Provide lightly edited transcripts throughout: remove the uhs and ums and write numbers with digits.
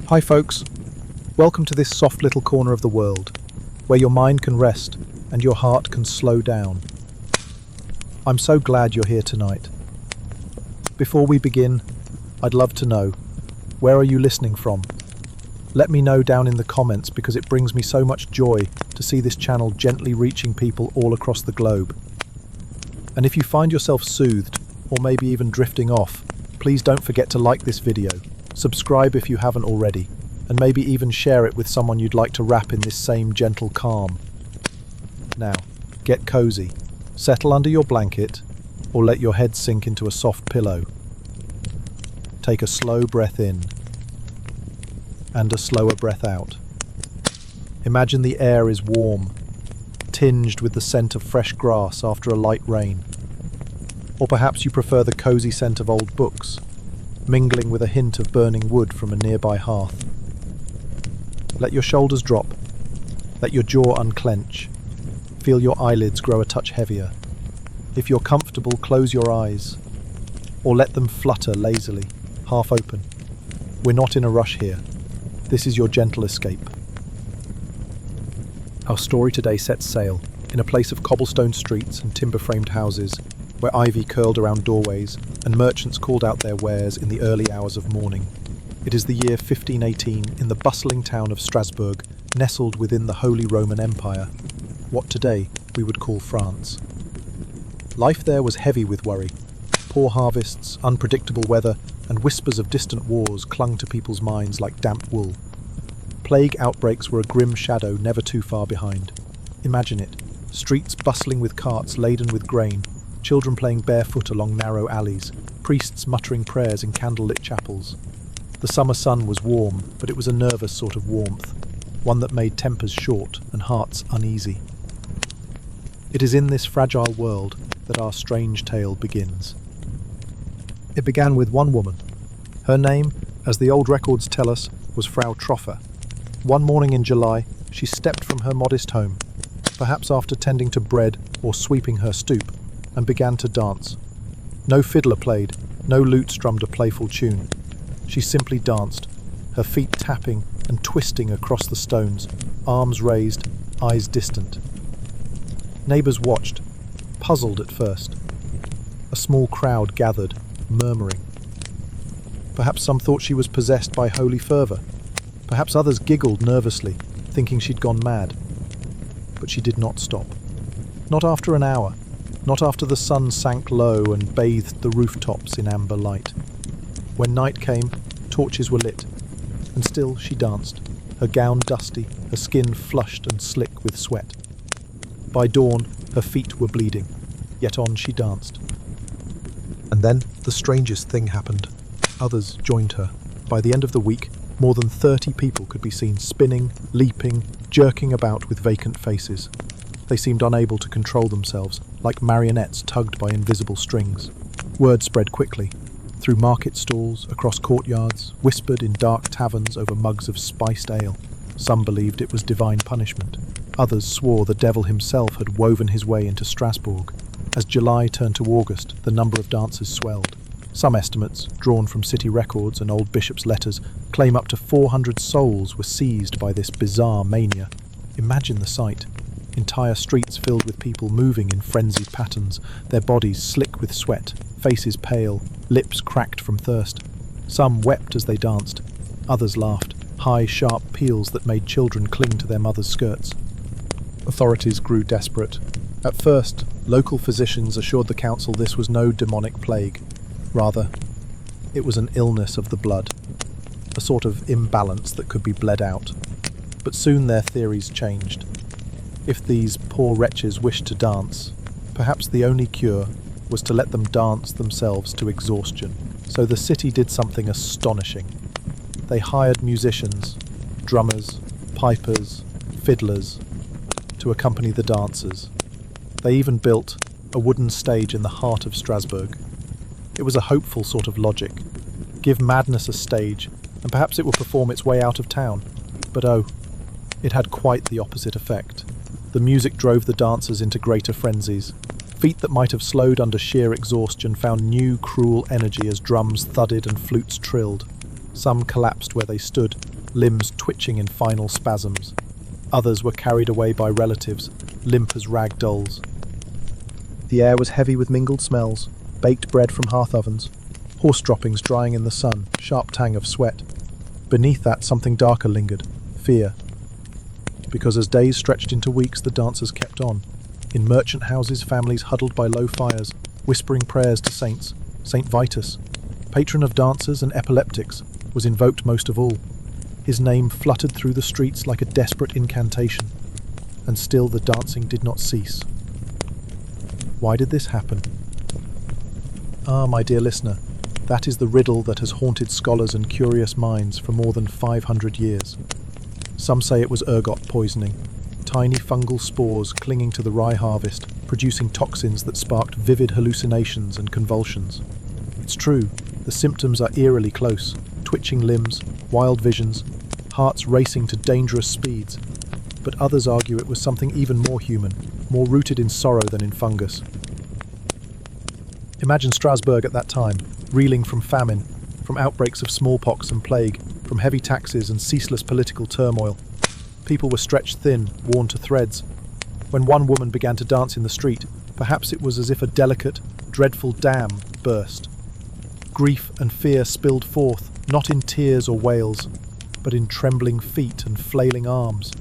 Hi folks, welcome to this soft little corner of the world, where your mind can rest and your heart can slow down. I'm so glad you're here tonight. Before we begin, I'd love to know, where are you listening from? Let me know down in the comments because it brings me so much joy to see this channel gently reaching people all across the globe. And if you find yourself soothed, or maybe even drifting off, please don't forget to like this video, subscribe if you haven't already, and maybe even share it with someone you'd like to wrap in this same gentle calm. Now, get cozy, settle under your blanket, or let your head sink into a soft pillow. Take a slow breath in, and a slower breath out. Imagine the air is warm, tinged with the scent of fresh grass after a light rain. Or perhaps you prefer the cozy scent of old books, mingling with a hint of burning wood from a nearby hearth. Let your shoulders drop, let your jaw unclench, feel your eyelids grow a touch heavier. If you're comfortable, close your eyes, or let them flutter lazily, half open. We're not in a rush here. This is your gentle escape. Our story today sets sail in a place of cobblestone streets and timber-framed houses, where ivy curled around doorways and merchants called out their wares in the early hours of morning. It is the year 1518 in the bustling town of Strasbourg, nestled within the Holy Roman Empire, what today we would call France. Life there was heavy with worry. Poor harvests, unpredictable weather, and whispers of distant wars clung to people's minds like damp wool. Plague outbreaks were a grim shadow never too far behind. Imagine it, streets bustling with carts laden with grain, children playing barefoot along narrow alleys, priests muttering prayers in candlelit chapels. The summer sun was warm, but it was a nervous sort of warmth, one that made tempers short and hearts uneasy. It is in this fragile world that our strange tale begins. It began with one woman. Her name, as the old records tell us, was Frau Troffer. One morning in July, she stepped from her modest home, perhaps after tending to bread or sweeping her stoop, and began to dance. No fiddler played, no lute strummed a playful tune. She simply danced, her feet tapping and twisting across the stones, arms raised, eyes distant. Neighbours watched, puzzled at first. A small crowd gathered, murmuring. Perhaps some thought she was possessed by holy fervour. Perhaps others giggled nervously, thinking she'd gone mad. But she did not stop. Not after an hour. Not after the sun sank low and bathed the rooftops in amber light. When night came, torches were lit, and still she danced, her gown dusty, her skin flushed and slick with sweat. By dawn, her feet were bleeding, yet on she danced. And then the strangest thing happened. Others joined her. By the end of the week, more than 30 people could be seen spinning, leaping, jerking about with vacant faces. They seemed unable to control themselves, like marionettes tugged by invisible strings. Word spread quickly, through market stalls, across courtyards, whispered in dark taverns over mugs of spiced ale. Some believed it was divine punishment. Others swore the devil himself had woven his way into Strasbourg. As July turned to August, the number of dancers swelled. Some estimates, drawn from city records and old bishops' letters, claim up to 400 souls were seized by this bizarre mania. Imagine the sight. Entire streets filled with people moving in frenzied patterns, their bodies slick with sweat, faces pale, lips cracked from thirst. Some wept as they danced, others laughed, high, sharp peals that made children cling to their mothers' skirts. Authorities grew desperate. At first, local physicians assured the council this was no demonic plague. Rather, it was an illness of the blood, a sort of imbalance that could be bled out. But soon their theories changed. If these poor wretches wished to dance, perhaps the only cure was to let them dance themselves to exhaustion. So the city did something astonishing. They hired musicians, drummers, pipers, fiddlers, to accompany the dancers. They even built a wooden stage in the heart of Strasbourg. It was a hopeful sort of logic. Give madness a stage, and perhaps it would perform its way out of town. But oh, it had quite the opposite effect. The music drove the dancers into greater frenzies. Feet that might have slowed under sheer exhaustion found new, cruel energy as drums thudded and flutes trilled. Some collapsed where they stood, limbs twitching in final spasms. Others were carried away by relatives, limp as rag dolls. The air was heavy with mingled smells, baked bread from hearth ovens, horse droppings drying in the sun, sharp tang of sweat. Beneath that, something darker lingered, fear. Because as days stretched into weeks, the dancers kept on. In merchant houses, families huddled by low fires, whispering prayers to saints. Saint Vitus, patron of dancers and epileptics, was invoked most of all. His name fluttered through the streets like a desperate incantation, and still the dancing did not cease. Why did this happen? Ah, my dear listener, that is the riddle that has haunted scholars and curious minds for more than 500 years. Some say it was ergot poisoning, tiny fungal spores clinging to the rye harvest, producing toxins that sparked vivid hallucinations and convulsions. It's true, the symptoms are eerily close: twitching limbs, wild visions, hearts racing to dangerous speeds. But others argue it was something even more human, more rooted in sorrow than in fungus. Imagine Strasbourg at that time, reeling from famine, from outbreaks of smallpox and plague, from heavy taxes and ceaseless political turmoil. People were stretched thin, worn to threads. When one woman began to dance in the street, perhaps it was as if a delicate, dreadful dam burst. Grief and fear spilled forth, not in tears or wails, but in trembling feet and flailing arms.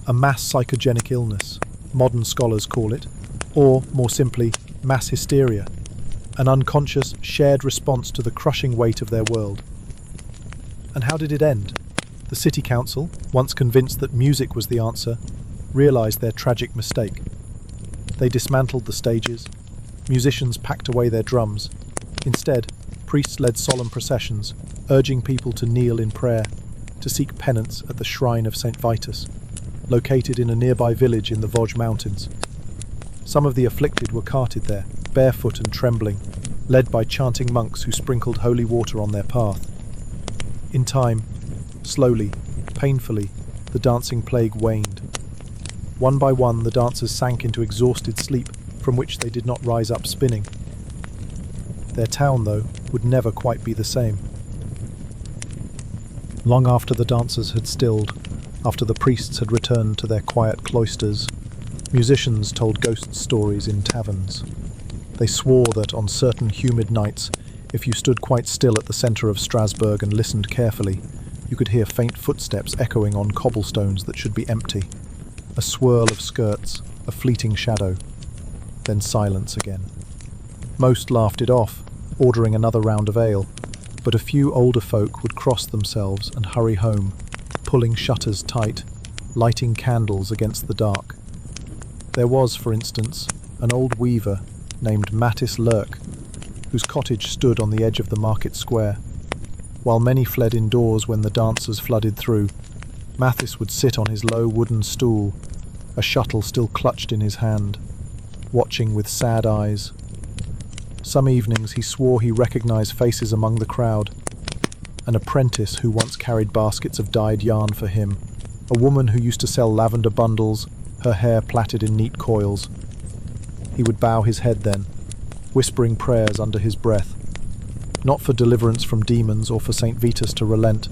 A mass psychogenic illness, modern scholars call it, or, more simply, mass hysteria, an unconscious, shared response to the crushing weight of their world. And how did it end? The city council, once convinced that music was the answer, realized their tragic mistake. They dismantled the stages, musicians packed away their drums. Instead, priests led solemn processions, urging people to kneel in prayer, to seek penance at the shrine of Saint Vitus, located in a nearby village in the Vosges Mountains. Some of the afflicted were carted there, barefoot and trembling, led by chanting monks who sprinkled holy water on their path. In time, slowly, painfully, the dancing plague waned. One by one, the dancers sank into exhausted sleep from which they did not rise up spinning. Their town, though, would never quite be the same. Long after the dancers had stilled, after the priests had returned to their quiet cloisters, musicians told ghost stories in taverns. They swore that on certain humid nights, if you stood quite still at the centre of Strasbourg and listened carefully, you could hear faint footsteps echoing on cobblestones that should be empty. A swirl of skirts, a fleeting shadow, then silence again. Most laughed it off, ordering another round of ale, but a few older folk would cross themselves and hurry home, pulling shutters tight, lighting candles against the dark. There was, for instance, an old weaver named Mattis Lurk, whose cottage stood on the edge of the market square. While many fled indoors when the dancers flooded through, Mathis would sit on his low wooden stool, a shuttle still clutched in his hand, watching with sad eyes. Some evenings he swore he recognized faces among the crowd. An apprentice who once carried baskets of dyed yarn for him, a woman who used to sell lavender bundles, her hair plaited in neat coils. He would bow his head then, whispering prayers under his breath, not for deliverance from demons or for Saint Vitus to relent,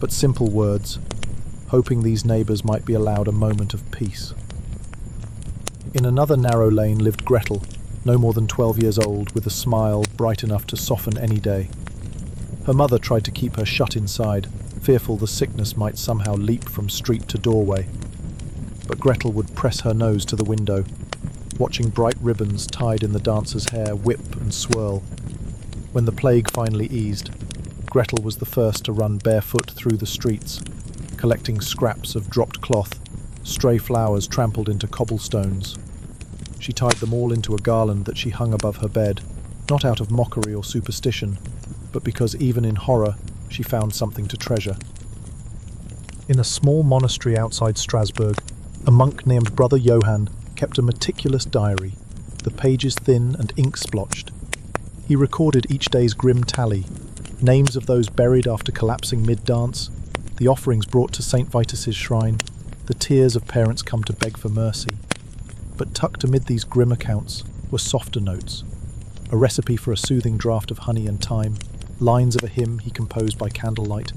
but simple words, hoping these neighbours might be allowed a moment of peace. In another narrow lane lived Gretel, no more than 12 years old, with a smile bright enough to soften any day. Her mother tried to keep her shut inside, fearful the sickness might somehow leap from street to doorway. But Gretel would press her nose to the window, watching bright ribbons tied in the dancer's hair whip and swirl. When the plague finally eased, Gretel was the first to run barefoot through the streets, collecting scraps of dropped cloth, stray flowers trampled into cobblestones. She tied them all into a garland that she hung above her bed, not out of mockery or superstition, but because even in horror she found something to treasure. In a small monastery outside Strasbourg, a monk named Brother Johann kept a meticulous diary, the pages thin and ink-splotched. He recorded each day's grim tally, names of those buried after collapsing mid-dance, the offerings brought to St. Vitus's shrine, the tears of parents come to beg for mercy. But tucked amid these grim accounts were softer notes, a recipe for a soothing draught of honey and thyme, lines of a hymn he composed by candlelight,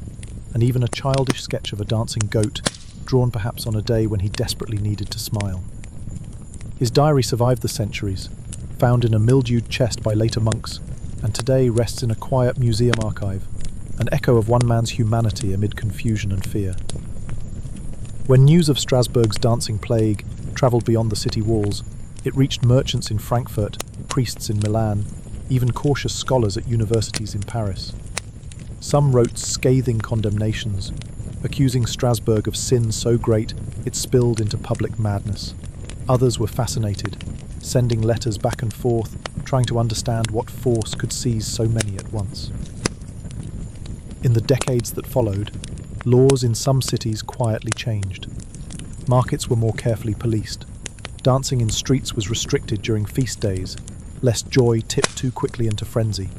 and even a childish sketch of a dancing goat, drawn perhaps on a day when he desperately needed to smile. His diary survived the centuries, found in a mildewed chest by later monks, and today rests in a quiet museum archive, an echo of one man's humanity amid confusion and fear. When news of Strasbourg's dancing plague travelled beyond the city walls, it reached merchants in Frankfurt, priests in Milan, even cautious scholars at universities in Paris. Some wrote scathing condemnations, accusing Strasbourg of sin so great it spilled into public madness. Others were fascinated, sending letters back and forth, trying to understand what force could seize so many at once. In the decades that followed, laws in some cities quietly changed. Markets were more carefully policed. Dancing in streets was restricted during feast days, lest joy tip too quickly into frenzy.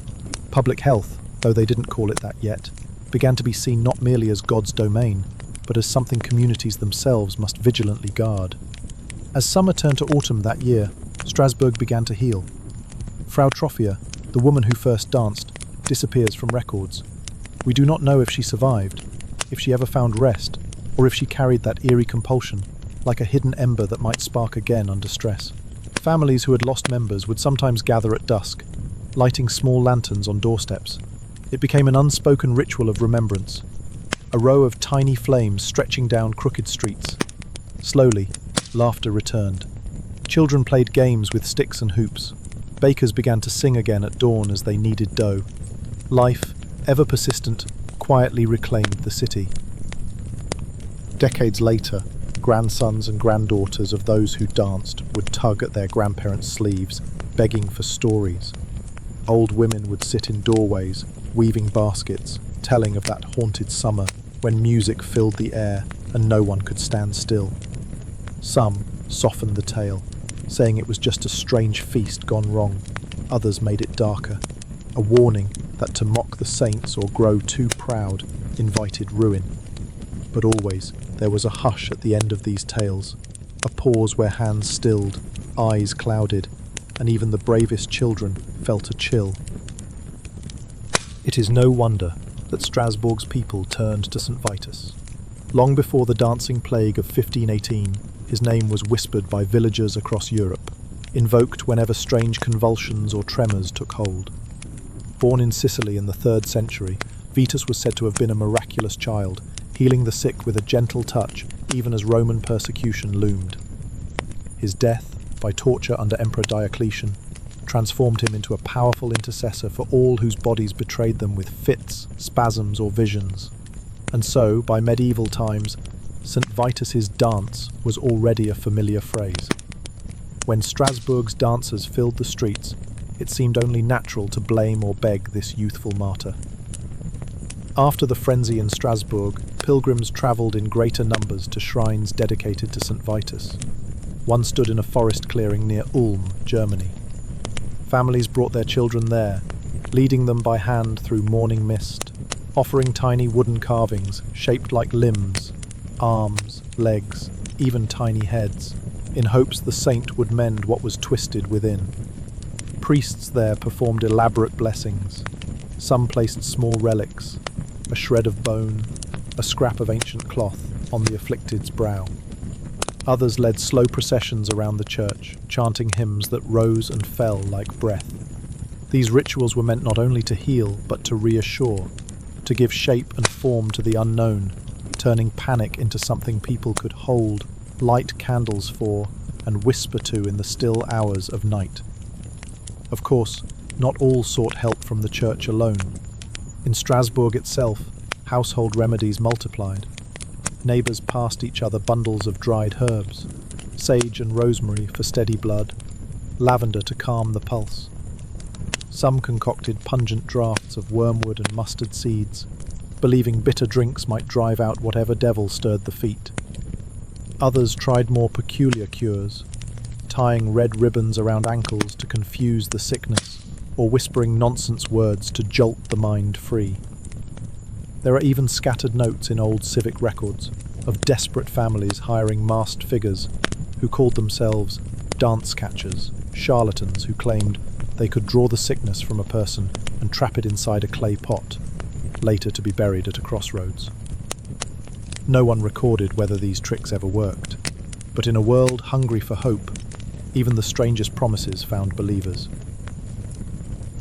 Public health, though they didn't call it that yet, began to be seen not merely as God's domain, but as something communities themselves must vigilantly guard. As summer turned to autumn that year, Strasbourg began to heal. Frau Troffea, the woman who first danced, disappears from records. We do not know if she survived, if she ever found rest, or if she carried that eerie compulsion, like a hidden ember that might spark again under stress. Families who had lost members would sometimes gather at dusk, lighting small lanterns on doorsteps. It became an unspoken ritual of remembrance, a row of tiny flames stretching down crooked streets. Slowly, laughter returned. Children played games with sticks and hoops. Bakers began to sing again at dawn as they kneaded dough. Life, ever persistent, quietly reclaimed the city. Decades later, grandsons and granddaughters of those who danced would tug at their grandparents' sleeves, begging for stories. Old women would sit in doorways, weaving baskets, telling of that haunted summer when music filled the air and no one could stand still. Some softened the tale, saying it was just a strange feast gone wrong. Others made it darker, a warning that to mock the saints or grow too proud invited ruin. But always there was a hush at the end of these tales, a pause where hands stilled, eyes clouded, and even the bravest children felt a chill. It is no wonder that Strasbourg's people turned to St. Vitus. Long before the dancing plague of 1518, his name was whispered by villagers across Europe, invoked whenever strange convulsions or tremors took hold. Born in Sicily in the 3rd century, Vitus was said to have been a miraculous child, healing the sick with a gentle touch, even as Roman persecution loomed. His death, by torture under Emperor Diocletian, transformed him into a powerful intercessor for all whose bodies betrayed them with fits, spasms, or visions. And so, by medieval times, St. Vitus's dance was already a familiar phrase. When Strasbourg's dancers filled the streets, it seemed only natural to blame or beg this youthful martyr. After the frenzy in Strasbourg, pilgrims travelled in greater numbers to shrines dedicated to St. Vitus. One stood in a forest clearing near Ulm, Germany. Families brought their children there, leading them by hand through morning mist, offering tiny wooden carvings shaped like limbs, arms, legs, even tiny heads, in hopes the saint would mend what was twisted within. Priests there performed elaborate blessings. Some placed small relics, a shred of bone, a scrap of ancient cloth, on the afflicted's brow. Others led slow processions around the church, chanting hymns that rose and fell like breath. These rituals were meant not only to heal, but to reassure, to give shape and form to the unknown, turning panic into something people could hold, light candles for, and whisper to in the still hours of night. Of course, not all sought help from the church alone. In Strasbourg itself, household remedies multiplied. Neighbours passed each other bundles of dried herbs, sage and rosemary for steady blood, lavender to calm the pulse. Some concocted pungent draughts of wormwood and mustard seeds, believing bitter drinks might drive out whatever devil stirred the feet. Others tried more peculiar cures, tying red ribbons around ankles to confuse the sickness, or whispering nonsense words to jolt the mind free. There are even scattered notes in old civic records of desperate families hiring masked figures who called themselves dance catchers, charlatans who claimed they could draw the sickness from a person and trap it inside a clay pot, later to be buried at a crossroads. No one recorded whether these tricks ever worked. But in a world hungry for hope, even the strangest promises found believers.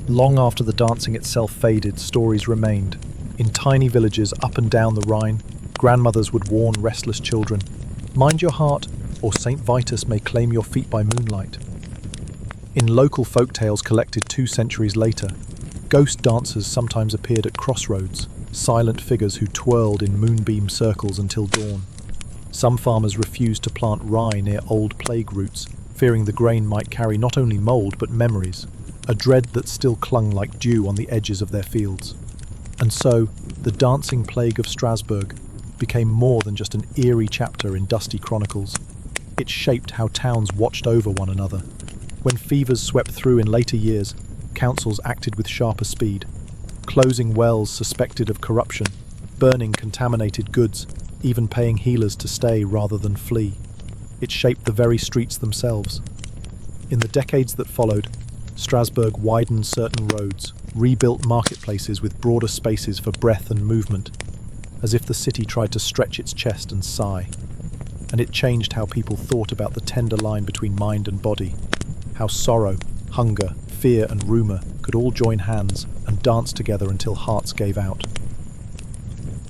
Long after the dancing itself faded, stories remained. In tiny villages up and down the Rhine, grandmothers would warn restless children, "Mind your heart, or Saint Vitus may claim your feet by moonlight." In local folk tales collected 2 centuries later, ghost dancers sometimes appeared at crossroads, silent figures who twirled in moonbeam circles until dawn. Some farmers refused to plant rye near old plague roots, fearing the grain might carry not only mould but memories, a dread that still clung like dew on the edges of their fields. And so, the dancing plague of Strasbourg became more than just an eerie chapter in dusty chronicles. It shaped how towns watched over one another. When fevers swept through in later years, councils acted with sharper speed, closing wells suspected of corruption, burning contaminated goods, even paying healers to stay rather than flee. It shaped the very streets themselves. In the decades that followed, Strasbourg widened certain roads, rebuilt marketplaces with broader spaces for breath and movement, as if the city tried to stretch its chest and sigh. And it changed how people thought about the tender line between mind and body, how sorrow, hunger, fear and rumour could all join hands and dance together until hearts gave out.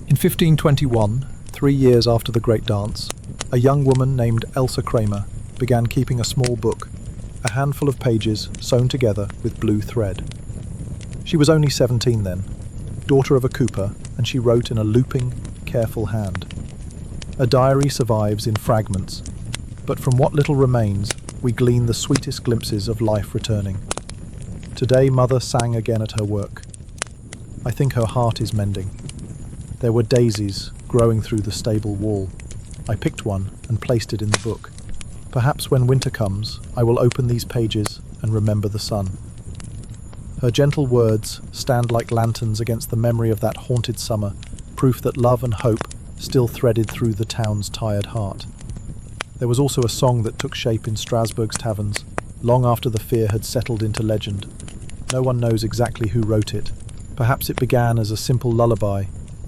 In 1521, 3 years after the Great Dance, a young woman named Elsa Kramer began keeping a small book, a handful of pages sewn together with blue thread. She was only 17 then, daughter of a cooper, and she wrote in a looping, careful hand. A diary survives in fragments, but from what little remains, we glean the sweetest glimpses of life returning. Today, Mother sang again at her work. I think her heart is mending. There were daisies growing through the stable wall. I picked one and placed it in the book. Perhaps when winter comes, I will open these pages and remember the sun. Her gentle words stand like lanterns against the memory of that haunted summer, proof that love and hope still threaded through the town's tired heart. There was also a song that took shape in Strasbourg's taverns, long after the fear had settled into legend. No one knows exactly who wrote it. Perhaps it began as a simple lullaby,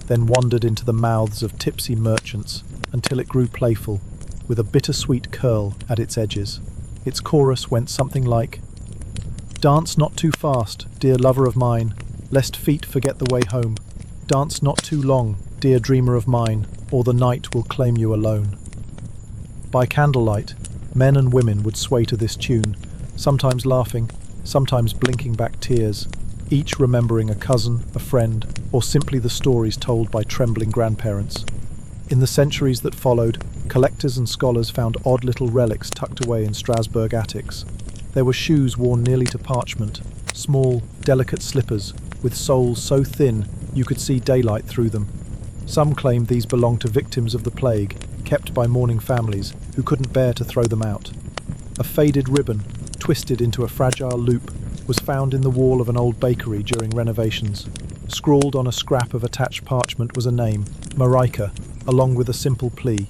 then wandered into the mouths of tipsy merchants until it grew playful, with a bittersweet curl at its edges. Its chorus went something like, "Dance not too fast, dear lover of mine, lest feet forget the way home. Dance not too long, dear dreamer of mine, or the night will claim you alone." By candlelight, men and women would sway to this tune, sometimes laughing, sometimes blinking back tears, each remembering a cousin, a friend, or simply the stories told by trembling grandparents. In the centuries that followed, collectors and scholars found odd little relics tucked away in Strasbourg attics. There were shoes worn nearly to parchment, small, delicate slippers, with soles so thin you could see daylight through them. Some claimed these belonged to victims of the plague, kept by mourning families who couldn't bear to throw them out. A faded ribbon, twisted into a fragile loop, was found in the wall of an old bakery during renovations. Scrawled on a scrap of attached parchment was a name, Marika, along with a simple plea: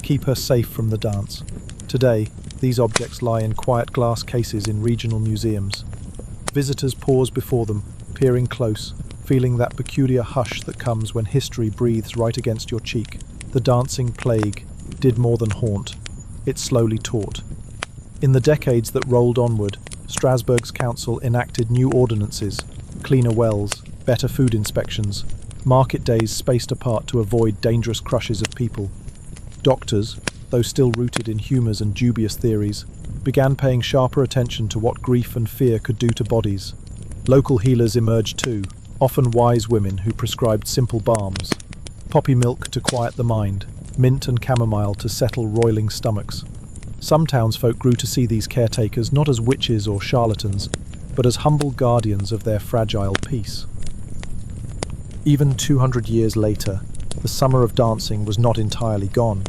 keep her safe from the dance. Today, these objects lie in quiet glass cases in regional museums. Visitors pause before them, peering close, feeling that peculiar hush that comes when history breathes right against your cheek. The dancing plague did more than haunt, it slowly taught. In the decades that rolled onward, Strasbourg's council enacted new ordinances, cleaner wells, better food inspections, market days spaced apart to avoid dangerous crushes of people. Doctors, though still rooted in humours and dubious theories, began paying sharper attention to what grief and fear could do to bodies. Local healers emerged too, often wise women who prescribed simple balms. Poppy milk to quiet the mind, mint and chamomile to settle roiling stomachs. Some townsfolk grew to see these caretakers not as witches or charlatans, but as humble guardians of their fragile peace. Even 200 years later, the summer of dancing was not entirely gone.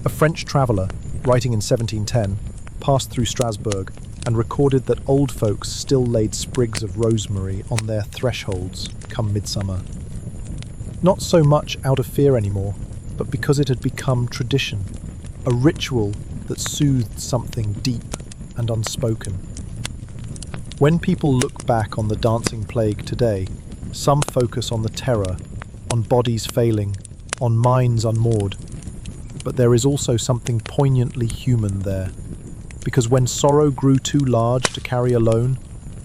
A French traveller, writing in 1710, passed through Strasbourg and recorded that old folks still laid sprigs of rosemary on their thresholds come midsummer. Not so much out of fear anymore, but because it had become tradition, a ritual that soothed something deep and unspoken. When people look back on the dancing plague today, some focus on the terror, on bodies failing, on minds unmoored. But there is also something poignantly human there, because when sorrow grew too large to carry alone,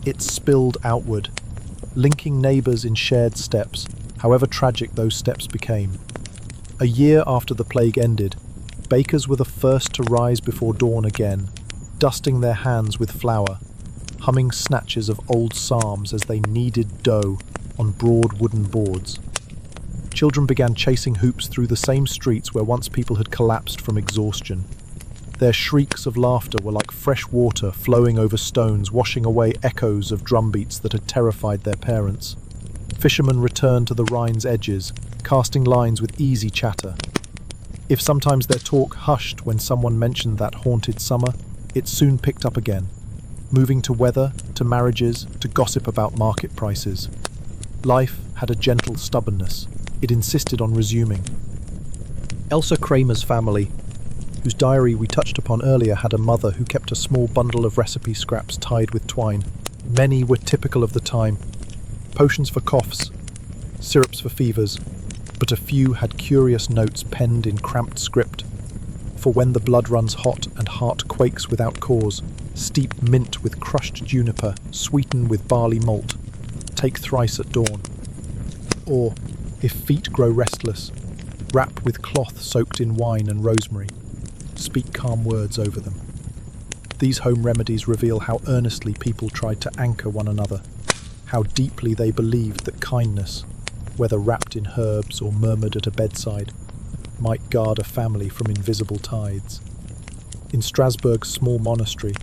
it spilled outward, linking neighbours in shared steps, however tragic those steps became. A year after the plague ended, bakers were the first to rise before dawn again, dusting their hands with flour, humming snatches of old psalms as they kneaded dough on broad wooden boards. Children began chasing hoops through the same streets where once people had collapsed from exhaustion. Their shrieks of laughter were like fresh water flowing over stones, washing away echoes of drumbeats that had terrified their parents. Fishermen returned to the Rhine's edges, casting lines with easy chatter. If sometimes their talk hushed when someone mentioned that haunted summer, it soon picked up again, moving to weather, to marriages, to gossip about market prices. Life had a gentle stubbornness. It insisted on resuming. Elsa Kramer's family, whose diary we touched upon earlier, had a mother who kept a small bundle of recipe scraps tied with twine. Many were typical of the time. Potions for coughs, syrups for fevers, but a few had curious notes penned in cramped script. For when the blood runs hot and heart quakes without cause, steep mint with crushed juniper, sweeten with barley malt, take thrice at dawn. Or, if feet grow restless, wrap with cloth soaked in wine and rosemary, speak calm words over them. These home remedies reveal how earnestly people tried to anchor one another, how deeply they believed that kindness, whether wrapped in herbs or murmured at a bedside, might guard a family from invisible tides. In Strasbourg's small monastery,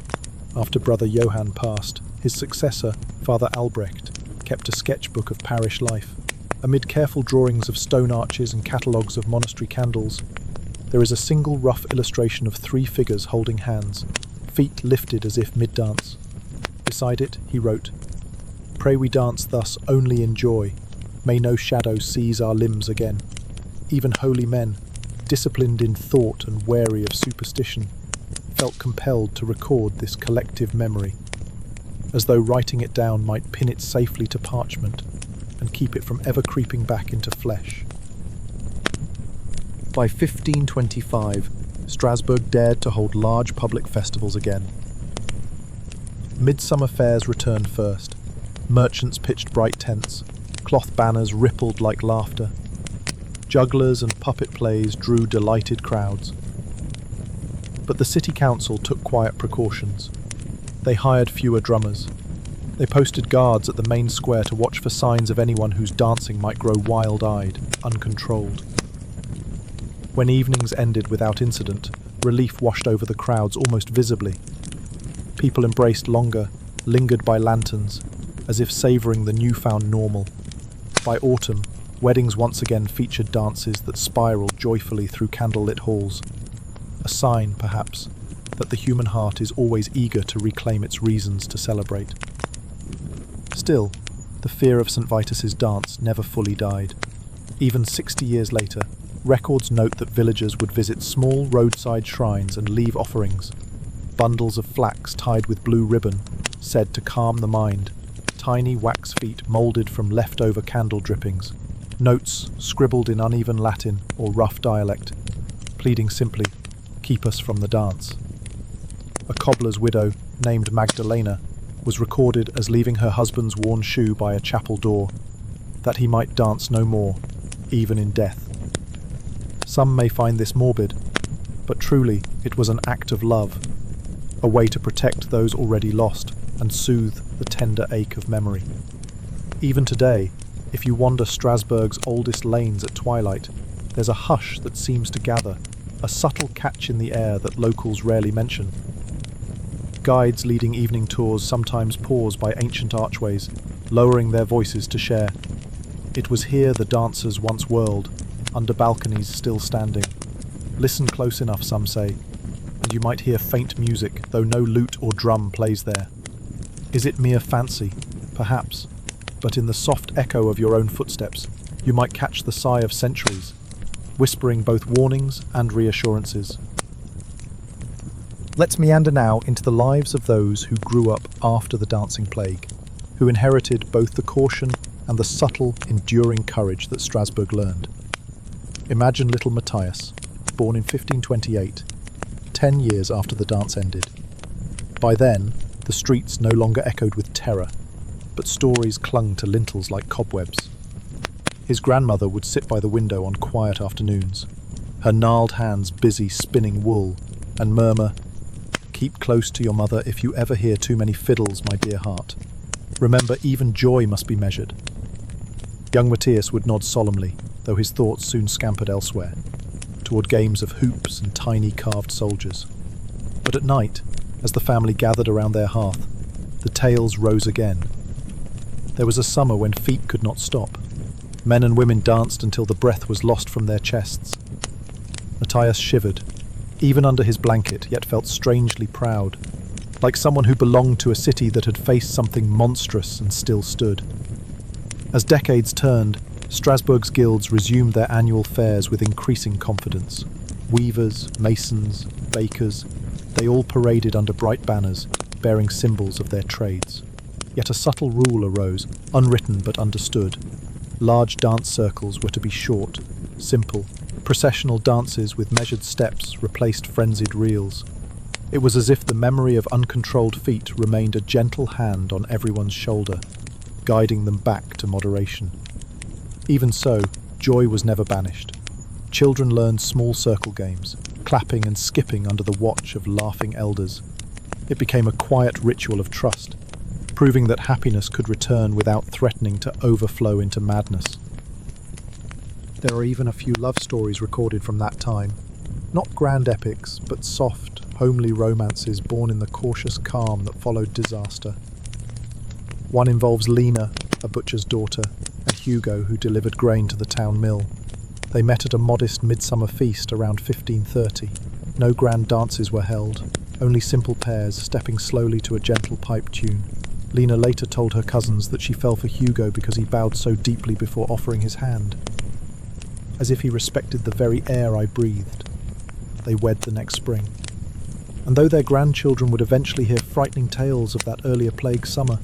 after Brother Johann passed, his successor, Father Albrecht, kept a sketchbook of parish life. Amid careful drawings of stone arches and catalogues of monastery candles, there is a single rough illustration of 3 figures holding hands, feet lifted as if mid-dance. Beside it, he wrote, "Pray we dance thus only in joy. May no shadow seize our limbs again." Even holy men, disciplined in thought and wary of superstition, felt compelled to record this collective memory, as though writing it down might pin it safely to parchment and keep it from ever creeping back into flesh. By 1525, Strasbourg dared to hold large public festivals again. Midsummer fairs returned first. Merchants pitched bright tents. Cloth banners rippled like laughter. Jugglers and puppet plays drew delighted crowds. But the city council took quiet precautions. They hired fewer drummers. They posted guards at the main square to watch for signs of anyone whose dancing might grow wild-eyed, uncontrolled. When evenings ended without incident, relief washed over the crowds almost visibly. People embraced longer, lingered by lanterns, as if savouring the newfound normal. By autumn, weddings once again featured dances that spiraled joyfully through candlelit halls. A sign, perhaps, that the human heart is always eager to reclaim its reasons to celebrate. Still, the fear of St. Vitus's dance never fully died. Even 60 years later, records note that villagers would visit small roadside shrines and leave offerings. Bundles of flax tied with blue ribbon, said to calm the mind, tiny wax feet moulded from leftover candle drippings, notes scribbled in uneven Latin or rough dialect, pleading simply, "Keep us from the dance." A cobbler's widow, named Magdalena, was recorded as leaving her husband's worn shoe by a chapel door, that he might dance no more, even in death. Some may find this morbid, but truly it was an act of love, a way to protect those already lost and soothe the tender ache of memory. Even today, if you wander Strasbourg's oldest lanes at twilight, there's a hush that seems to gather, a subtle catch in the air that locals rarely mention. Guides leading evening tours sometimes pause by ancient archways, lowering their voices to share. It was here the dancers once whirled, under balconies still standing. Listen close enough, some say, and you might hear faint music, though no lute or drum plays there. Is it mere fancy? Perhaps. But in the soft echo of your own footsteps, you might catch the sigh of centuries, whispering both warnings and reassurances. Let's meander now into the lives of those who grew up after the dancing plague, who inherited both the caution and the subtle, enduring courage that Strasbourg learned. Imagine little Matthias, born in 1528, 10 years after the dance ended. By then, the streets no longer echoed with terror, but stories clung to lintels like cobwebs. His grandmother would sit by the window on quiet afternoons, her gnarled hands busy spinning wool, and murmur, "Keep close to your mother if you ever hear too many fiddles, my dear heart. Remember, even joy must be measured." Young Matthias would nod solemnly, though his thoughts soon scampered elsewhere, toward games of hoops and tiny carved soldiers. But at night, as the family gathered around their hearth, the tales rose again. There was a summer when feet could not stop. Men and women danced until the breath was lost from their chests. Matthias shivered, even under his blanket, yet felt strangely proud, like someone who belonged to a city that had faced something monstrous and still stood. As decades turned, Strasbourg's guilds resumed their annual fairs with increasing confidence. Weavers, masons, bakers, they all paraded under bright banners, bearing symbols of their trades. Yet a subtle rule arose, unwritten but understood. Large dance circles were to be short, simple. Processional dances with measured steps replaced frenzied reels. It was as if the memory of uncontrolled feet remained a gentle hand on everyone's shoulder, guiding them back to moderation. Even so, joy was never banished. Children learned small circle games, clapping and skipping under the watch of laughing elders. It became a quiet ritual of trust, proving that happiness could return without threatening to overflow into madness. There are even a few love stories recorded from that time. Not grand epics, but soft, homely romances born in the cautious calm that followed disaster. One involves Lena, a butcher's daughter, and Hugo, who delivered grain to the town mill. They met at a modest midsummer feast around 1530. No grand dances were held, only simple pairs stepping slowly to a gentle pipe tune. Lena later told her cousins that she fell for Hugo because he bowed so deeply before offering his hand, as if he respected the very air I breathed. They wed the next spring. And though their grandchildren would eventually hear frightening tales of that earlier plague summer,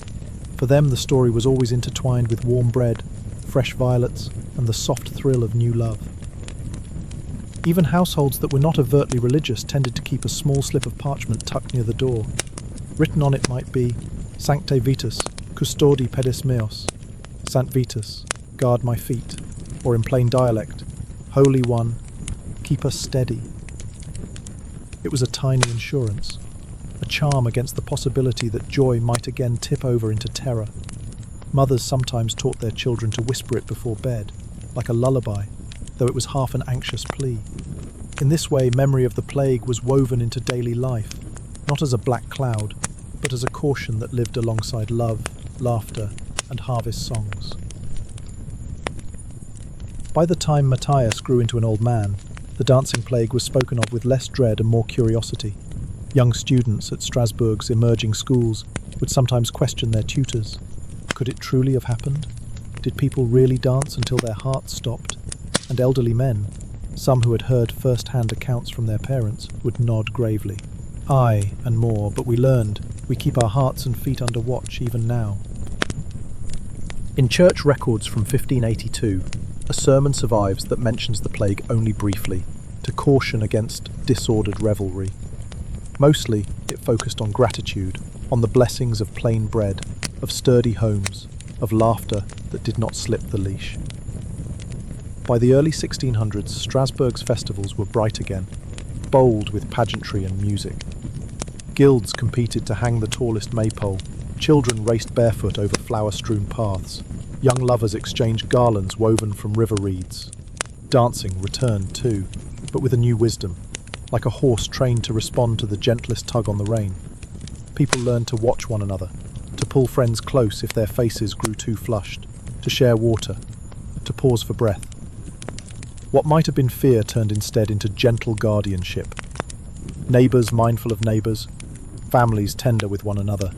for them the story was always intertwined with warm bread, fresh violets, and the soft thrill of new love. Even households that were not overtly religious tended to keep a small slip of parchment tucked near the door. Written on it might be, "Sancte Vitus, custodi pedis meos," "Sant Vitus, guard my feet," or in plain dialect, "Holy One, keep us steady." It was a tiny insurance, a charm against the possibility that joy might again tip over into terror. Mothers sometimes taught their children to whisper it before bed, like a lullaby, though it was half an anxious plea. In this way, memory of the plague was woven into daily life, not as a black cloud, but as a caution that lived alongside love, laughter, and harvest songs. By the time Matthias grew into an old man, the dancing plague was spoken of with less dread and more curiosity. Young students at Strasbourg's emerging schools would sometimes question their tutors. Could it truly have happened? Did people really dance until their hearts stopped? And elderly men, some who had heard first-hand accounts from their parents, would nod gravely. Aye, and more, but we learned. We keep our hearts and feet under watch even now. In church records from 1582, a sermon survives that mentions the plague only briefly, to caution against disordered revelry. Mostly, it focused on gratitude, on the blessings of plain bread, of sturdy homes, of laughter that did not slip the leash. By the early 1600s, Strasbourg's festivals were bright again, bold with pageantry and music. Guilds competed to hang the tallest maypole, children raced barefoot over flower-strewn paths, young lovers exchanged garlands woven from river reeds. Dancing returned too, but with a new wisdom, like a horse trained to respond to the gentlest tug on the rein. People learned to watch one another, to pull friends close if their faces grew too flushed, to share water, to pause for breath. What might have been fear turned instead into gentle guardianship. Neighbours mindful of neighbours, families tender with one another.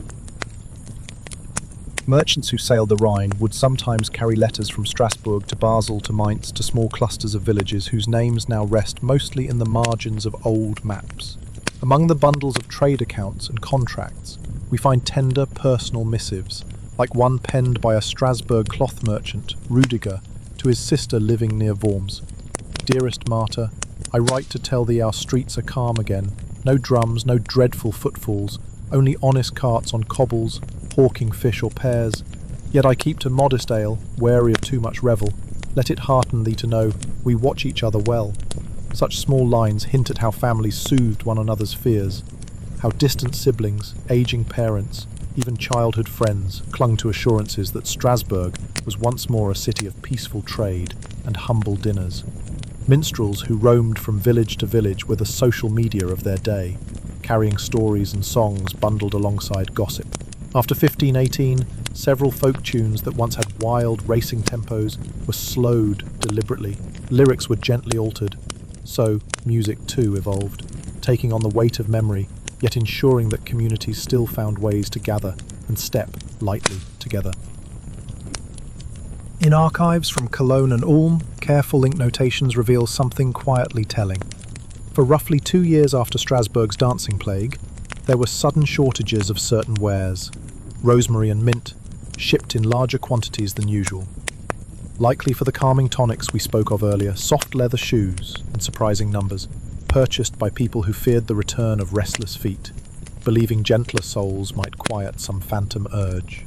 Merchants who sailed the Rhine would sometimes carry letters from Strasbourg to Basel to Mainz to small clusters of villages whose names now rest mostly in the margins of old maps. Among the bundles of trade accounts and contracts, we find tender personal missives, like one penned by a Strasbourg cloth merchant, Rudiger, to his sister living near Worms. Dearest martyr, I write to tell thee our streets are calm again. No drums, no dreadful footfalls, only honest carts on cobbles, hawking fish or pears. Yet I keep to modest ale, wary of too much revel. Let it hearten thee to know we watch each other well. Such small lines hint at how families soothed one another's fears, how distant siblings, aging parents, even childhood friends clung to assurances that Strasbourg was once more a city of peaceful trade and humble dinners. Minstrels who roamed from village to village were the social media of their day, carrying stories and songs bundled alongside gossip. After 1518, several folk tunes that once had wild, racing tempos were slowed deliberately. Lyrics were gently altered. So, music too evolved, taking on the weight of memory, yet ensuring that communities still found ways to gather and step lightly together. In archives from Cologne and Ulm, careful link notations reveal something quietly telling. For roughly 2 years after Strasbourg's dancing plague, there were sudden shortages of certain wares. Rosemary and mint, shipped in larger quantities than usual. Likely for the calming tonics we spoke of earlier, soft leather shoes, in surprising numbers, purchased by people who feared the return of restless feet, believing gentler souls might quiet some phantom urge.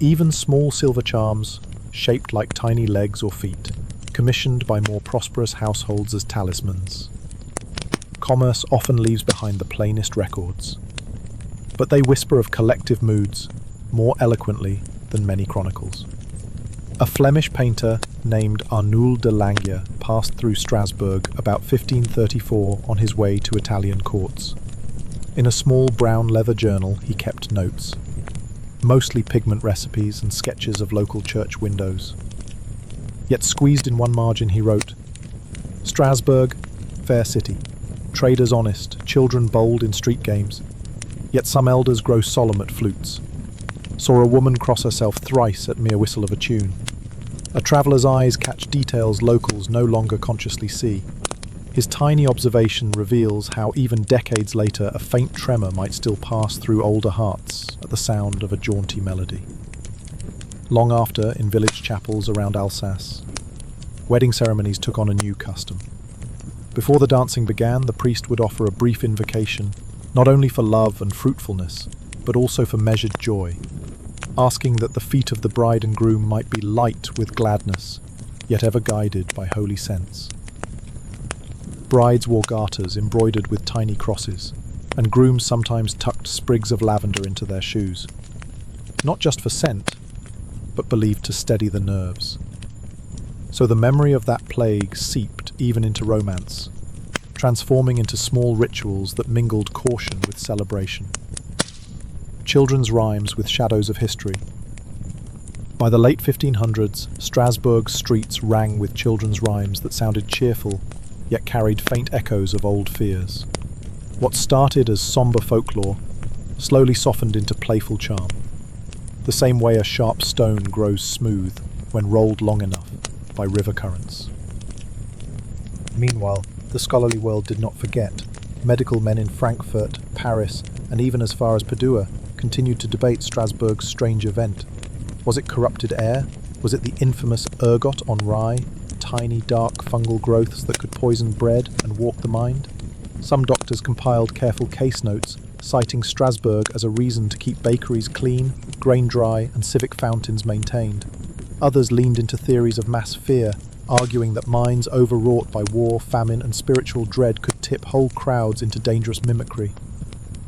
Even small silver charms, shaped like tiny legs or feet, commissioned by more prosperous households as talismans. Commerce often leaves behind the plainest records, but they whisper of collective moods more eloquently than many chronicles. A Flemish painter named Arnoul de Langier passed through Strasbourg about 1534 on his way to Italian courts. In a small brown leather journal he kept notes, mostly pigment recipes and sketches of local church windows. Yet squeezed in one margin he wrote, "Strasbourg, fair city, traders honest, children bold in street games, yet some elders grow solemn at flutes. Saw a woman cross herself thrice at mere whistle of a tune. A traveller's eyes catch details locals no longer consciously see. His tiny observation reveals how even decades later a faint tremor might still pass through older hearts at the sound of a jaunty melody." Long after, in village chapels around Alsace, wedding ceremonies took on a new custom. Before the dancing began, the priest would offer a brief invocation, not only for love and fruitfulness, but also for measured joy, asking that the feet of the bride and groom might be light with gladness, yet ever guided by holy sense. Brides wore garters embroidered with tiny crosses, and grooms sometimes tucked sprigs of lavender into their shoes, not just for scent, but believed to steady the nerves. So the memory of that plague seeped even into romance, transforming into small rituals that mingled caution with celebration. Children's rhymes with shadows of history. By the late 1500s, Strasbourg's streets rang with children's rhymes that sounded cheerful, yet carried faint echoes of old fears. What started as somber folklore slowly softened into playful charm, the same way a sharp stone grows smooth when rolled long enough by river currents. Meanwhile, the scholarly world did not forget. Medical men in Frankfurt, Paris, and even as far as Padua continued to debate Strasbourg's strange event. Was it corrupted air? Was it the infamous ergot on rye, tiny dark fungal growths that could poison bread and warp the mind? Some doctors compiled careful case notes, citing Strasbourg as a reason to keep bakeries clean, grain dry, and civic fountains maintained. Others leaned into theories of mass fear, arguing that minds overwrought by war, famine, and spiritual dread could tip whole crowds into dangerous mimicry.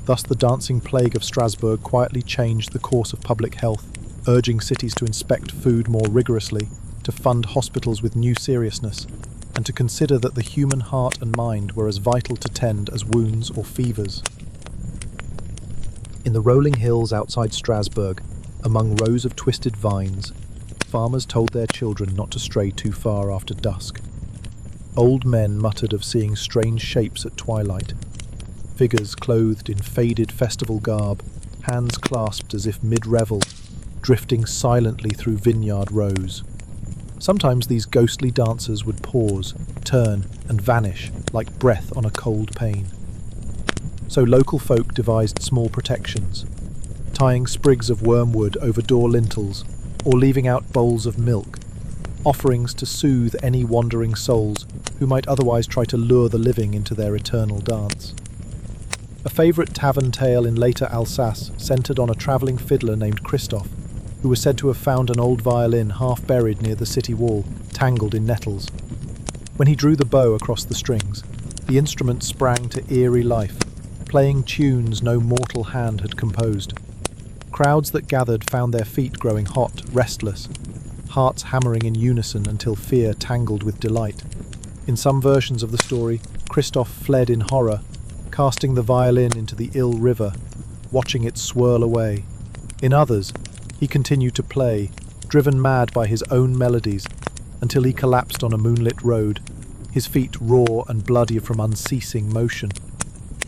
Thus the dancing plague of Strasbourg quietly changed the course of public health, urging cities to inspect food more rigorously, to fund hospitals with new seriousness, and to consider that the human heart and mind were as vital to tend as wounds or fevers. In the rolling hills outside Strasbourg, among rows of twisted vines, farmers told their children not to stray too far after dusk. Old men muttered of seeing strange shapes at twilight, figures clothed in faded festival garb, hands clasped as if mid-revel, drifting silently through vineyard rows. Sometimes these ghostly dancers would pause, turn, and vanish like breath on a cold pane. So local folk devised small protections, tying sprigs of wormwood over door lintels or leaving out bowls of milk, offerings to soothe any wandering souls who might otherwise try to lure the living into their eternal dance. A favourite tavern tale in later Alsace centred on a travelling fiddler named Christoph, who was said to have found an old violin half buried near the city wall, tangled in nettles. When he drew the bow across the strings, the instrument sprang to eerie life, playing tunes no mortal hand had composed. Crowds that gathered found their feet growing hot, restless, hearts hammering in unison until fear tangled with delight. In some versions of the story, Christoph fled in horror, casting the violin into the ill river, watching it swirl away. In others, he continued to play, driven mad by his own melodies, until he collapsed on a moonlit road, his feet raw and bloody from unceasing motion.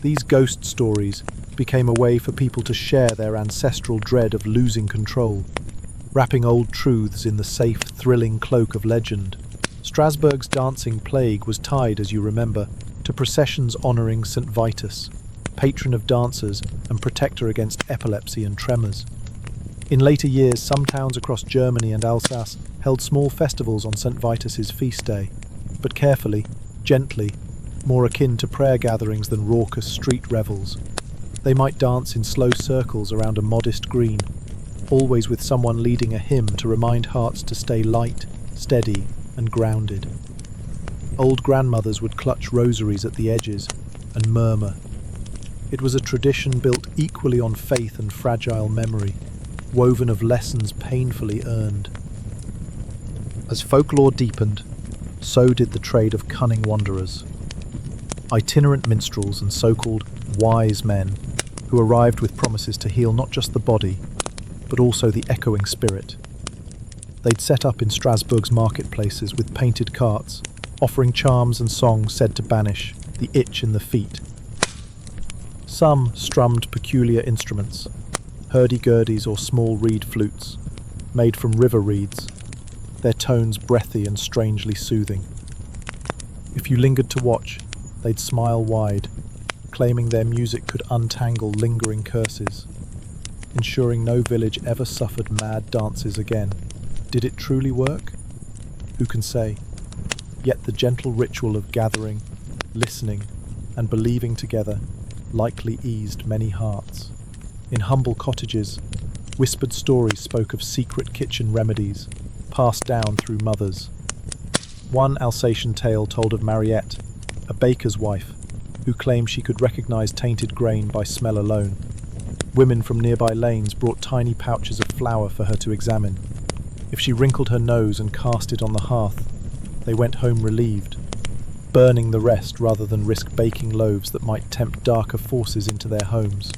These ghost stories became a way for people to share their ancestral dread of losing control, wrapping old truths in the safe, thrilling cloak of legend. Strasbourg's dancing plague was tied, as you remember, to processions honouring St. Vitus, patron of dancers and protector against epilepsy and tremors. In later years, some towns across Germany and Alsace held small festivals on St. Vitus's feast day, but carefully, gently, more akin to prayer gatherings than raucous street revels. They might dance in slow circles around a modest green, always with someone leading a hymn to remind hearts to stay light, steady, and grounded. Old grandmothers would clutch rosaries at the edges and murmur. It was a tradition built equally on faith and fragile memory, woven of lessons painfully earned. As folklore deepened, so did the trade of cunning wanderers. Itinerant minstrels and so-called wise men who arrived with promises to heal not just the body, but also the echoing spirit. They'd set up in Strasbourg's marketplaces with painted carts, offering charms and songs said to banish the itch in the feet. Some strummed peculiar instruments, hurdy-gurdies or small reed flutes, made from river reeds, their tones breathy and strangely soothing. If you lingered to watch, they'd smile wide, claiming their music could untangle lingering curses, ensuring no village ever suffered mad dances again. Did it truly work? Who can say? Yet the gentle ritual of gathering, listening, and believing together likely eased many hearts. In humble cottages, whispered stories spoke of secret kitchen remedies, passed down through mothers. One Alsatian tale told of Mariette, a baker's wife, who claimed she could recognize tainted grain by smell alone. Women from nearby lanes brought tiny pouches of flour for her to examine. If she wrinkled her nose and cast it on the hearth, they went home relieved, burning the rest rather than risk baking loaves that might tempt darker forces into their homes.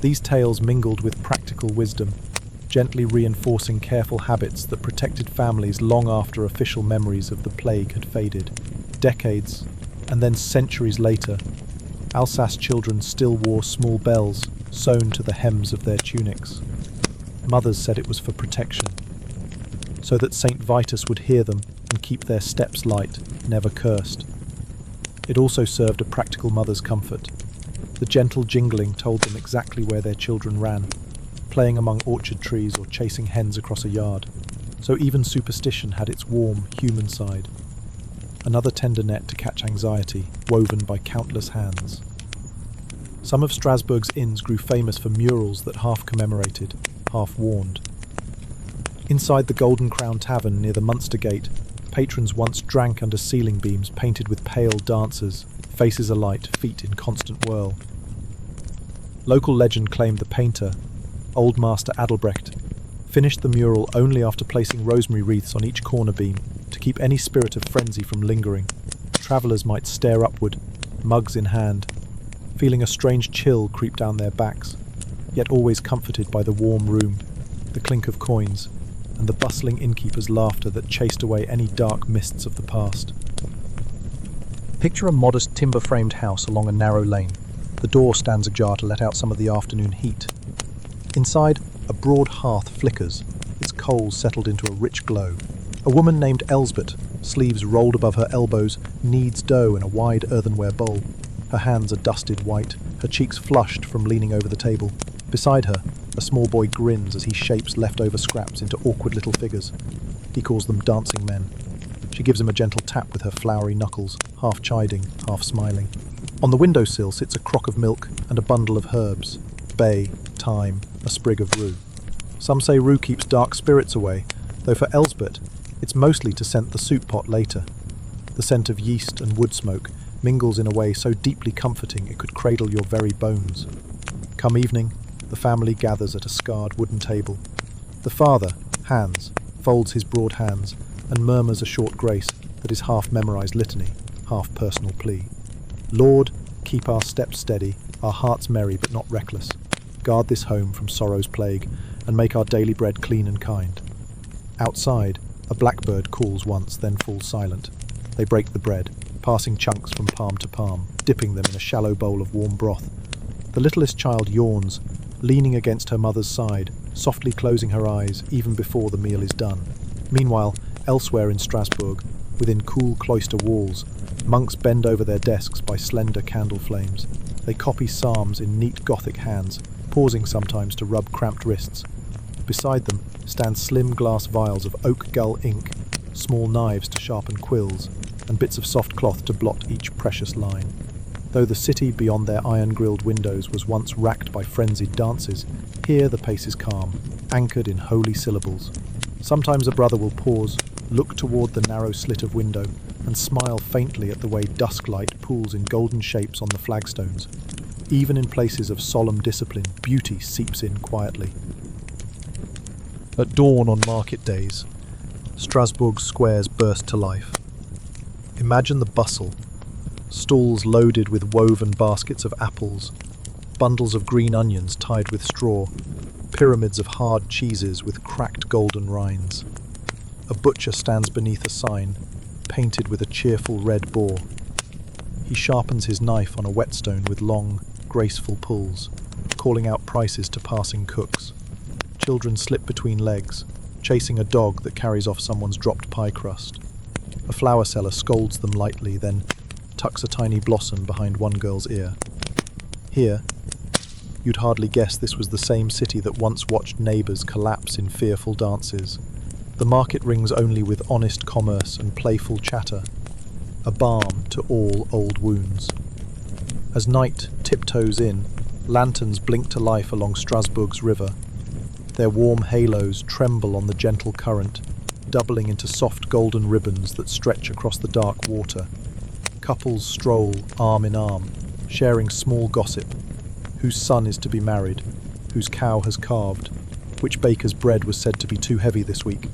These tales mingled with practical wisdom, gently reinforcing careful habits that protected families long after official memories of the plague had faded. Decades, and then centuries later, Alsace children still wore small bells sewn to the hems of their tunics. Mothers said it was for protection, so that St. Vitus would hear them and keep their steps light, never cursed. It also served a practical mother's comfort. The gentle jingling told them exactly where their children ran, playing among orchard trees or chasing hens across a yard. So even superstition had its warm, human side. Another tender net to catch anxiety, woven by countless hands. Some of Strasbourg's inns grew famous for murals that half commemorated, half warned. Inside the Golden Crown Tavern near the Munster Gate, patrons once drank under ceiling beams painted with pale dancers, faces alight, feet in constant whirl. Local legend claimed the painter, Old Master Adelbrecht, finished the mural only after placing rosemary wreaths on each corner beam to keep any spirit of frenzy from lingering. Travellers might stare upward, mugs in hand, feeling a strange chill creep down their backs, yet always comforted by the warm room, the clink of coins, and the bustling innkeeper's laughter that chased away any dark mists of the past. Picture a modest timber-framed house along a narrow lane. The door stands ajar to let out some of the afternoon heat. Inside, a broad hearth flickers, its coals settled into a rich glow. A woman named Elsbeth, sleeves rolled above her elbows, kneads dough in a wide earthenware bowl. Her hands are dusted white, her cheeks flushed from leaning over the table. Beside her, a small boy grins as he shapes leftover scraps into awkward little figures. He calls them dancing men. She gives him a gentle tap with her floury knuckles, half chiding, half smiling. On the windowsill sits a crock of milk and a bundle of herbs: bay, thyme, a sprig of rue. Some say rue keeps dark spirits away, though for Elsbeth, it's mostly to scent the soup pot later. The scent of yeast and wood smoke mingles in a way so deeply comforting it could cradle your very bones. Come evening, the family gathers at a scarred wooden table. The father, Hans, folds his broad hands and murmurs a short grace that is half memorized litany, half personal plea. Lord, keep our steps steady, our hearts merry but not reckless. Guard this home from sorrow's plague, and make our daily bread clean and kind. Outside, a blackbird calls once, then falls silent. They break the bread, passing chunks from palm to palm, dipping them in a shallow bowl of warm broth. The littlest child yawns, leaning against her mother's side, softly closing her eyes even before the meal is done. Meanwhile, elsewhere in Strasbourg, within cool cloister walls, monks bend over their desks by slender candle flames. They copy psalms in neat Gothic hands, pausing sometimes to rub cramped wrists. Beside them stand slim glass vials of oak gull ink, small knives to sharpen quills, and bits of soft cloth to blot each precious line. Though the city beyond their iron-grilled windows was once racked by frenzied dances, here the pace is calm, anchored in holy syllables. Sometimes a brother will pause, look toward the narrow slit of window, and smile faintly at the way dusklight pools in golden shapes on the flagstones. Even in places of solemn discipline, beauty seeps in quietly. At dawn on market days, Strasbourg's squares burst to life. Imagine the bustle. Stalls loaded with woven baskets of apples, bundles of green onions tied with straw, pyramids of hard cheeses with cracked golden rinds. A butcher stands beneath a sign, painted with a cheerful red boar. He sharpens his knife on a whetstone with long, graceful pulls, calling out prices to passing cooks. Children slip between legs, chasing a dog that carries off someone's dropped pie crust. A flower seller scolds them lightly, then tucks a tiny blossom behind one girl's ear. Here, you'd hardly guess this was the same city that once watched neighbours collapse in fearful dances. The market rings only with honest commerce and playful chatter, a balm to all old wounds. As night tiptoes in, lanterns blink to life along Strasbourg's river. Their warm halos tremble on the gentle current, doubling into soft golden ribbons that stretch across the dark water. Couples stroll arm in arm, sharing small gossip: whose son is to be married, whose cow has calved, which baker's bread was said to be too heavy this week.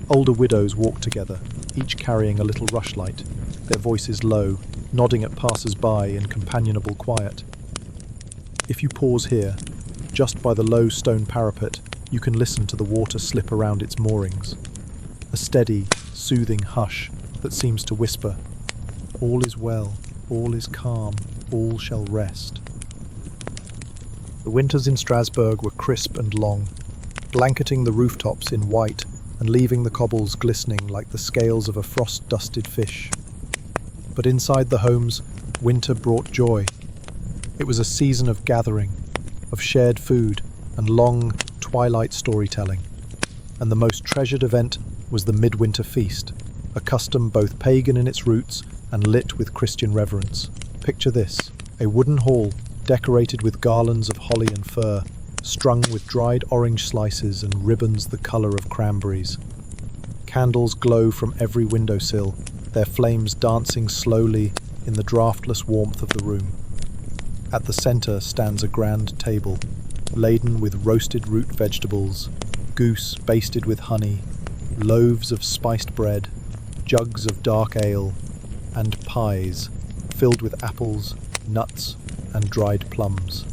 Older widows walk together, each carrying a little rushlight, their voices low, nodding at passers-by in companionable quiet. If you pause here, just by the low stone parapet, you can listen to the water slip around its moorings. A steady, soothing hush that seems to whisper, "All is well, all is calm, all shall rest." The winters in Strasbourg were crisp and long, blanketing the rooftops in white and leaving the cobbles glistening like the scales of a frost-dusted fish. But inside the homes, winter brought joy. It was a season of gathering, of shared food and long, twilight storytelling. And the most treasured event was the midwinter feast, a custom both pagan in its roots and lit with Christian reverence. Picture this: a wooden hall decorated with garlands of holly and fir, strung with dried orange slices and ribbons the colour of cranberries. Candles glow from every windowsill, their flames dancing slowly in the draughtless warmth of the room. At the centre stands a grand table, laden with roasted root vegetables, goose basted with honey, loaves of spiced bread, jugs of dark ale, and pies filled with apples, nuts, and dried plums.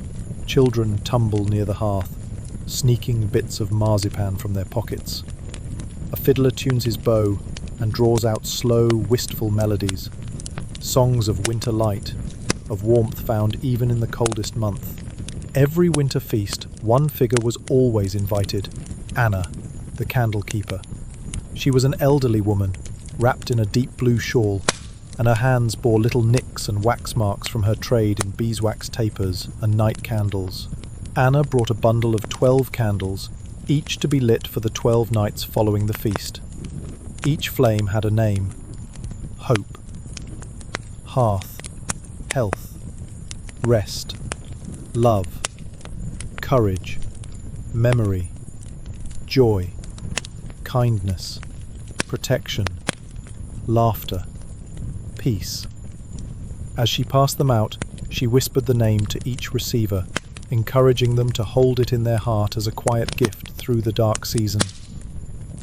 Children tumble near the hearth, sneaking bits of marzipan from their pockets. A fiddler tunes his bow and draws out slow, wistful melodies, songs of winter light, of warmth found even in the coldest month. Every winter feast, one figure was always invited: Anna, the candle keeper. She was an elderly woman, wrapped in a deep blue shawl, and her hands bore little nicks and wax marks from her trade in beeswax tapers and night candles. Anna brought a bundle of 12 candles, each to be lit for the 12 nights following the feast. Each flame had a name: hope, hearth, health, rest, love, courage, memory, joy, kindness, protection, laughter, peace. As she passed them out, she whispered the name to each receiver, encouraging them to hold it in their heart as a quiet gift through the dark season.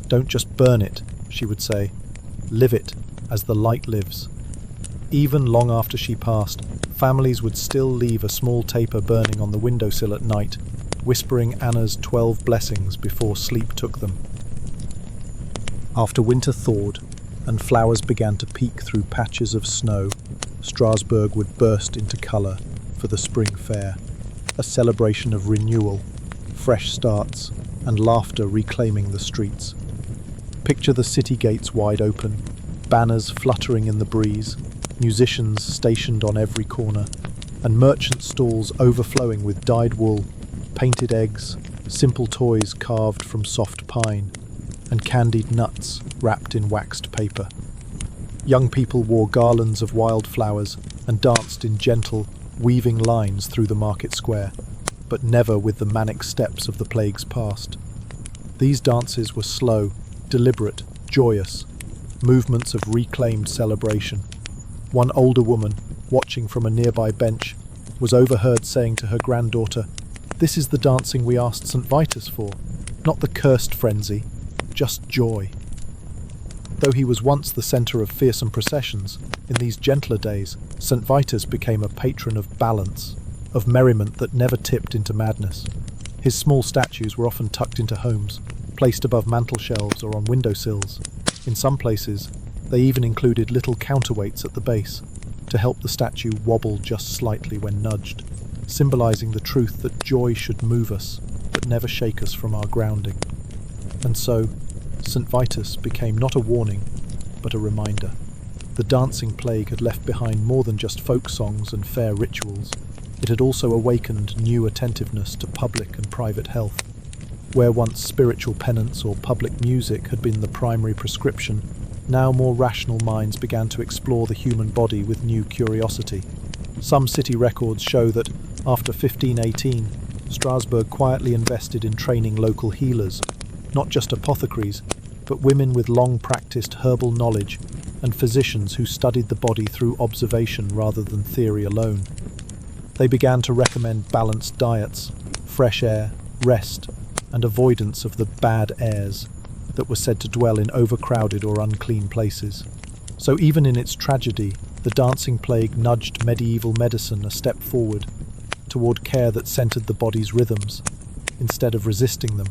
"Don't just burn it," she would say. "Live it as the light lives." Even long after she passed, families would still leave a small taper burning on the windowsill at night, whispering Anna's 12 blessings before sleep took them. After winter thawed and flowers began to peek through patches of snow, Strasbourg would burst into colour for the spring fair, a celebration of renewal, fresh starts, and laughter reclaiming the streets. Picture the city gates wide open, banners fluttering in the breeze, musicians stationed on every corner, and merchant stalls overflowing with dyed wool, painted eggs, simple toys carved from soft pine, and candied nuts wrapped in waxed paper. Young people wore garlands of wildflowers and danced in gentle, weaving lines through the market square, but never with the manic steps of the plague's past. These dances were slow, deliberate, joyous, movements of reclaimed celebration. One older woman, watching from a nearby bench, was overheard saying to her granddaughter, "This is the dancing we asked St. Vitus for, not the cursed frenzy, just joy." Though he was once the centre of fearsome processions, in these gentler days, St. Vitus became a patron of balance, of merriment that never tipped into madness. His small statues were often tucked into homes, placed above mantel shelves or on windowsills. In some places, they even included little counterweights at the base, to help the statue wobble just slightly when nudged, symbolizing the truth that joy should move us, but never shake us from our grounding. And so, St. Vitus became not a warning, but a reminder. The dancing plague had left behind more than just folk songs and fair rituals. It had also awakened new attentiveness to public and private health. Where once spiritual penance or public music had been the primary prescription, now more rational minds began to explore the human body with new curiosity. Some city records show that, after 1518, Strasbourg quietly invested in training local healers, not just apothecaries, but women with long-practiced herbal knowledge and physicians who studied the body through observation rather than theory alone. They began to recommend balanced diets, fresh air, rest, and avoidance of the bad airs that were said to dwell in overcrowded or unclean places. So even in its tragedy, the dancing plague nudged medieval medicine a step forward, toward care that centered the body's rhythms, instead of resisting them.